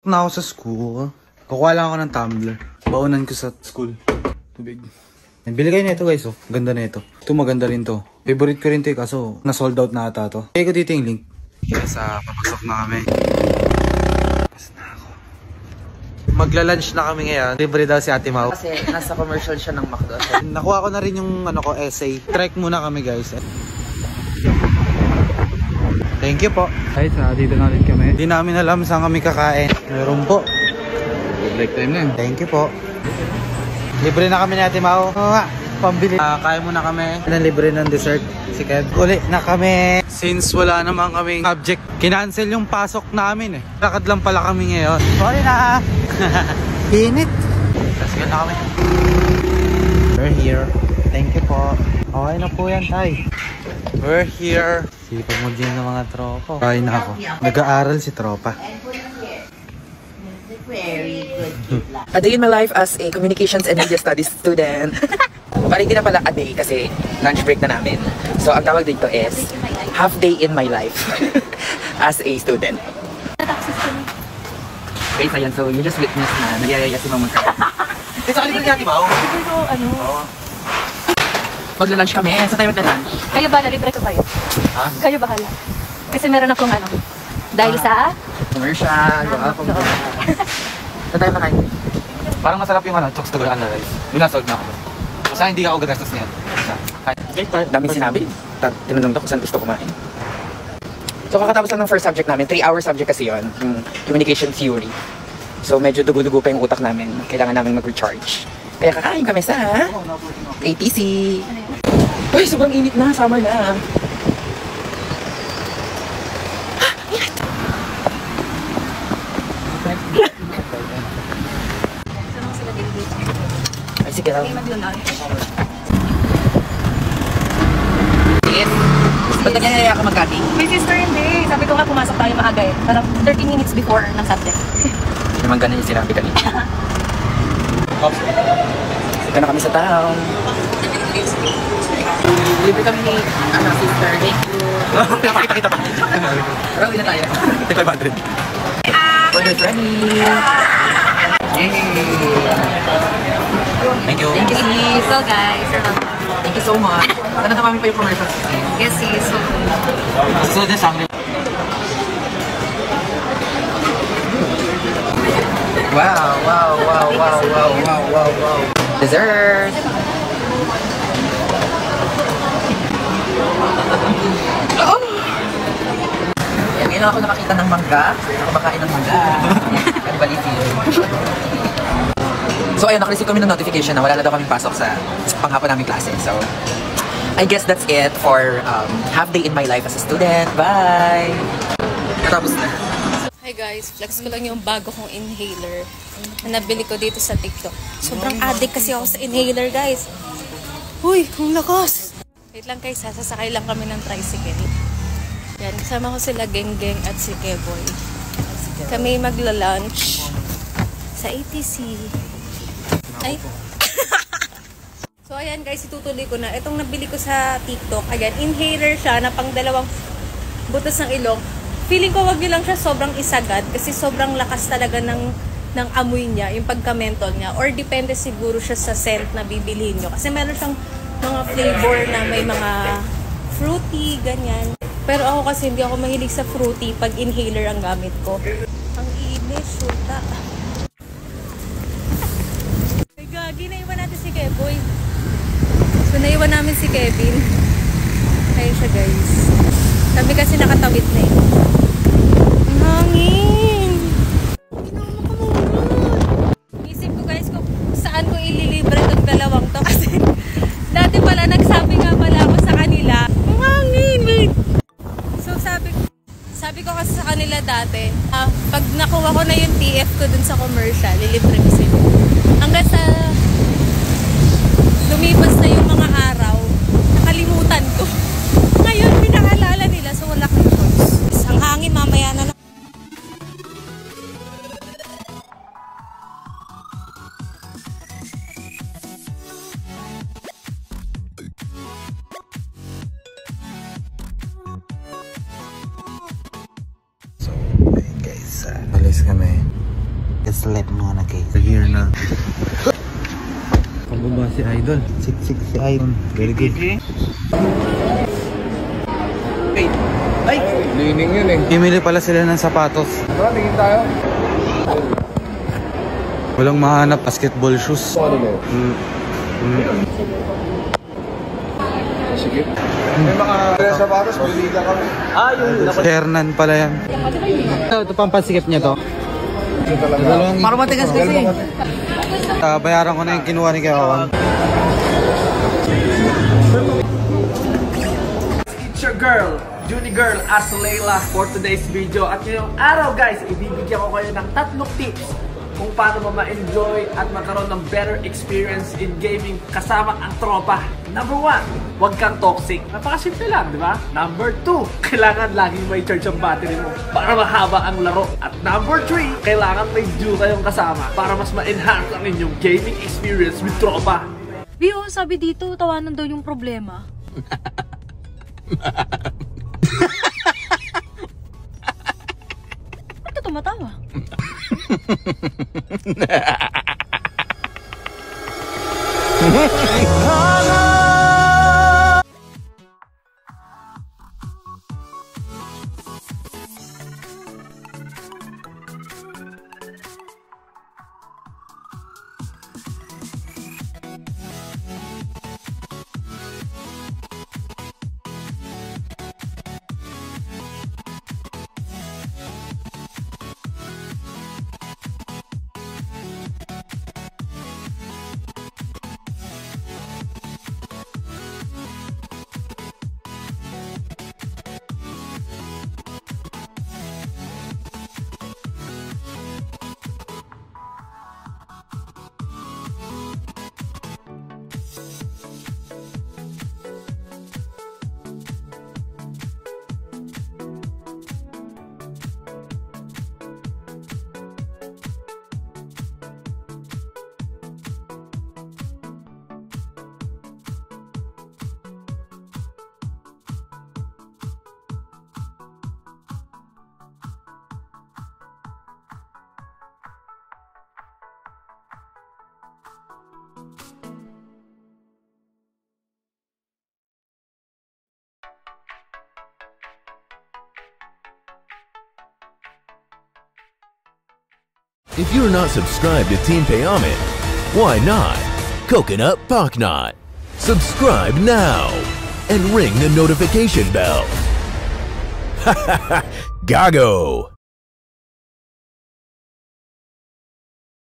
Na ako sa school. Kukuha lang ako ng tumbler. Baunan ko sa school. Tubig. Bili kayo nito guys, oh. Ganda na ito. Ito maganda rin to. Favorite ko rin to, kaso na-sold out na ata to. Kaya ko dito yung link. Yes, papasok na kami. Pas na ako. Magla-lunch na kami ngayon. Libre daw si Ate Mau. Kasi nasa commercial siya ng McDo. Nakuha ko na rin yung essay. Trek muna kami guys. Thank you po. Guys, dito na rin kami. Hindi namin alam saan kami kakain. Meron po. Break time na. Thank you po. Libre na kami ni Ate Mau. Oo nga, pambili. Kaya muna kami. Libre ng dessert. Si Kev. Uli na kami. Since wala naman kaming subject, kinancel yung pasok namin eh. Lakad lang pala kami ngayon. Sorry na. Pinit. Let's go na kami. We're here. Thank you po. Okay na po yan, tay. We're here. Sipag mo din ng mga tropa. Kain na ako. Nag-aaral si tropa. Very good. A day in my life as a communications and media studies student. Parang hindi na pala a day kasi lunch break na namin. So ang tawag dito is half day in my life as a student. Guys, ayan. So you just witness na nagyayaya si Mama Carl. Sa kalibre niya, di ba? Pero ano? Magla-lunch kami. Sa tayo magla-lunch. Kayo bahala, libre ko kayo. Ha? Kayo bahala. Kasi meron akong ano. Dahil sa... Commercial. Sa tayo makain. Parang masarap yung chokes to go na rice. Yung nasold na ako. Basta hindi ako gagastos niyan. Daming sinabi. Tinanong ko saan gusto kumain. So kakatapos lang ng first subject namin. 3-hour subject kasi yun. Yung communication theory. So medyo dugo-dugo pa yung utak namin. Kailangan namin mag-recharge. Kaya kakain kami sa ATC. Ay, sobrang init na. Summer na. Ay, sige lang. Yes. Ba't nagyayaya ka magkati? May sister hindi. Sabi ko nga pumasok tayo maaga eh. Parang 30 minutes before ng subject. Naman ganun yung sinabi kanina. Ito na kami sa town. Libre kami ni sister. Thank you. Napakita-kita pa. Pero uwi na tayo. Take 500. Order's ready. Yay! Thank you. Thank you so guys. Thank you so much. Sana na kami pa yung commercials. Yes, sis. Susunod na sangli. Wow. Dessert! Oh! Yan, ngayon ako nakakita ng mangga. Ako makain ng mangga. Kanibalism. So ayun, nakareceive kami ng notification na wala na daw kami pasok sa panghapon naming klase. So, I guess that's it for half day in my life as a student. Bye! Natapos na. Hi guys, flex ko lang yung bago kong inhaler na nabili ko dito sa TikTok. Sobrang addict kasi ako sa inhaler guys. Uy, ang lakas! Wait lang guys, sasakay lang kami ng tricycle. Yan, kasama ko sila Geng-Geng at si Keboy. Kami magla-lunch sa ATC. Ay! So ayan guys, itutuloy ko na. Itong nabili ko sa TikTok, ayan, inhaler siya na pang 2 butas ng ilong. Feeling ko wag nyo lang siya sobrang isagad kasi sobrang lakas talaga ng amoy niya, yung pagka-menthol niya. Or depende siguro siya sa scent na bibilhin nyo. Kasi meron siyang mga flavor na may mga fruity, ganyan. Pero ako kasi hindi ako mahilig sa fruity pag inhaler ang gamit ko. Ang init, shoota. Ay gagi, naiwan natin si Keboy. So naiwan namin si Kevin. Ayun siya guys. Kami kasi nakatawid na eh. Hangin! Ginama ka muna! Isip ko guys kung saan ko ililibre itong 2 to kasi dati pala nagsabi nga pala ako sa kanila, ang hangin! Wait! So sabi ko kasi sa kanila dati, pag nakuha ko na yung TF ko dun sa commercial, lilibre ko sila. Hanggang sa lumipas na yung mga araw, nakalimutan ko. Ngayon, pinakaalala nila, so wala kang choice. Ang hangin, mamaya na. So, ayun guys, alis kami. Slap mga nag-case. Here na. Pababa si Idol. Siksik si Idol. Very good. Wait. Ay! Lining yun eh. Pimili pala sila ng sapatos. Tara, tingin tayo. Walang mahanap basketball shoes. Ano mo? Sige. May mga sapatos, pili ka kami. Hernan pala yan. Ito pang pansikip niya to. Ito talaga. Para matigas kasi. Bayaran ko na yung kinuha ni Kawan. It's your girl, Junie Girl as Layla for today's video. At ngayong araw guys, ibibigyan ko kayo ng 3 tips kung paano mo ma-enjoy at magkaroon ng better experience in gaming kasama ang tropa. Number 1, huwag kang toxic. Napakasimple lang, di ba? Number 2, kailangan laging may charge ang battery mo para mahaba ang laro. At number 3, kailangan may duo kayong kasama para mas ma-enhance ang inyong gaming experience with tropa. Bio, sabi dito, tawanan daw yung problema. Ba't ka tumatawa? If you're not subscribed to Team Payame, why not? Coconut Pocknot. Subscribe now and ring the notification bell. Gago!